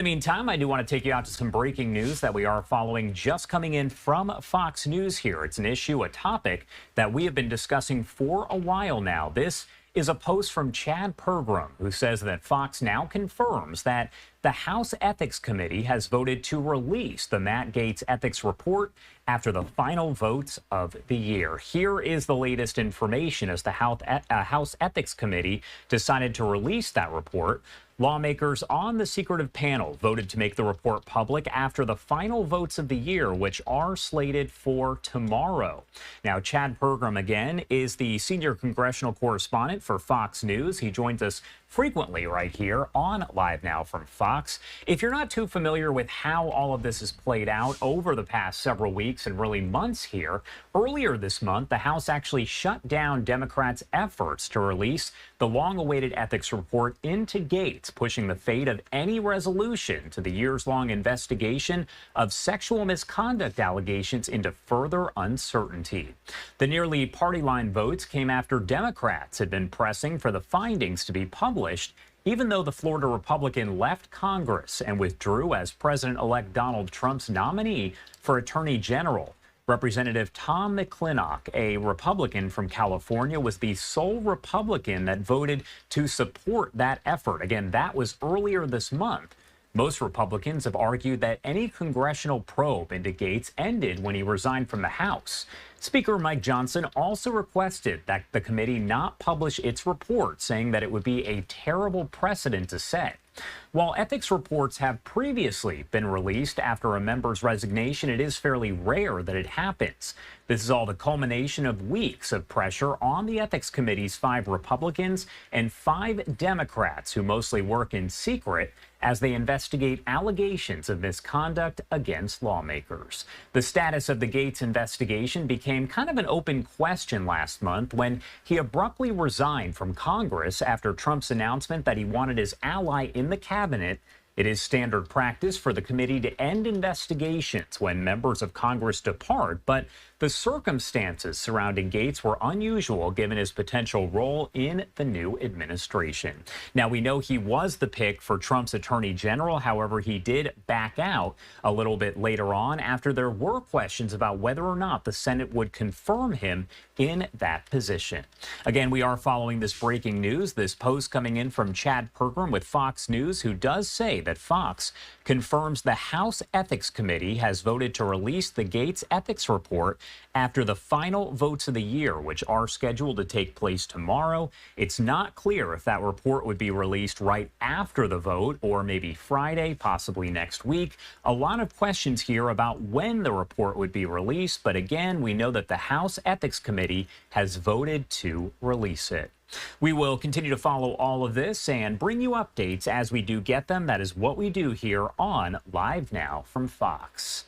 In the meantime, I do want to take you out to some breaking news that we are following just coming in from Fox News here. It's an issue, a topic that we have been discussing for a while now. This is a post from Chad Pergram, who says that Fox now confirms that the House Ethics Committee has voted to release the Matt Gaetz ethics report after the final votes of the year. Here is the latest information as the House Ethics Committee decided to release that report. Lawmakers on the secretive panel voted to make the report public after the final votes of the year, which are slated for tomorrow. Now, Chad Pergram, again, is the senior congressional correspondent for Fox News. He joins us frequently right here on LiveNOW from Fox. If you're not too familiar with how all of this has played out over the past several weeks and really months here, earlier this month, the House actually shut down Democrats' efforts to release the long-awaited ethics report into Gaetz, pushing the fate of any resolution to the years-long investigation of sexual misconduct allegations into further uncertainty. The nearly party-line votes came after Democrats had been pressing for the findings to be published, even though the Florida Republican left Congress and withdrew as President-elect Donald Trump's nominee for Attorney General. Representative Tom McClintock, a Republican from California, was the sole Republican that voted to support that effort. Again, that was earlier this month. Most Republicans have argued that any congressional probe into Gaetz ended when he resigned from the House. Speaker Mike Johnson also requested that the committee not publish its report, saying that it would be a terrible precedent to set. While ethics reports have previously been released after a member's resignation, it is fairly rare that it happens. This is all the culmination of weeks of pressure on the Ethics Committee's 5 Republicans and 5 Democrats who mostly work in secret as they investigate allegations of misconduct against lawmakers. The status of the Gaetz investigation became kind of an open question last month when he abruptly resigned from Congress after Trump's announcement that he wanted his ally in the cabinet. It is standard practice for the committee to end investigations when members of Congress depart, but the circumstances surrounding Gaetz were unusual given his potential role in the new administration. Now, we know he was the pick for Trump's attorney general. However, he did back out a little bit later on after there were questions about whether or not the Senate would confirm him in that position. Again, we are following this breaking news, this post coming in from Chad Pergram with Fox News, who does say that Fox confirms the House Ethics Committee has voted to release the Gaetz ethics report after the final votes of the year, which are scheduled to take place tomorrow. It's not clear if that report would be released right after the vote or maybe Friday, possibly next week. A lot of questions here about when the report would be released, but again, we know that the House Ethics Committee has voted to release it. We will continue to follow all of this and bring you updates as we do get them. That is what we do here on LiveNOW from Fox.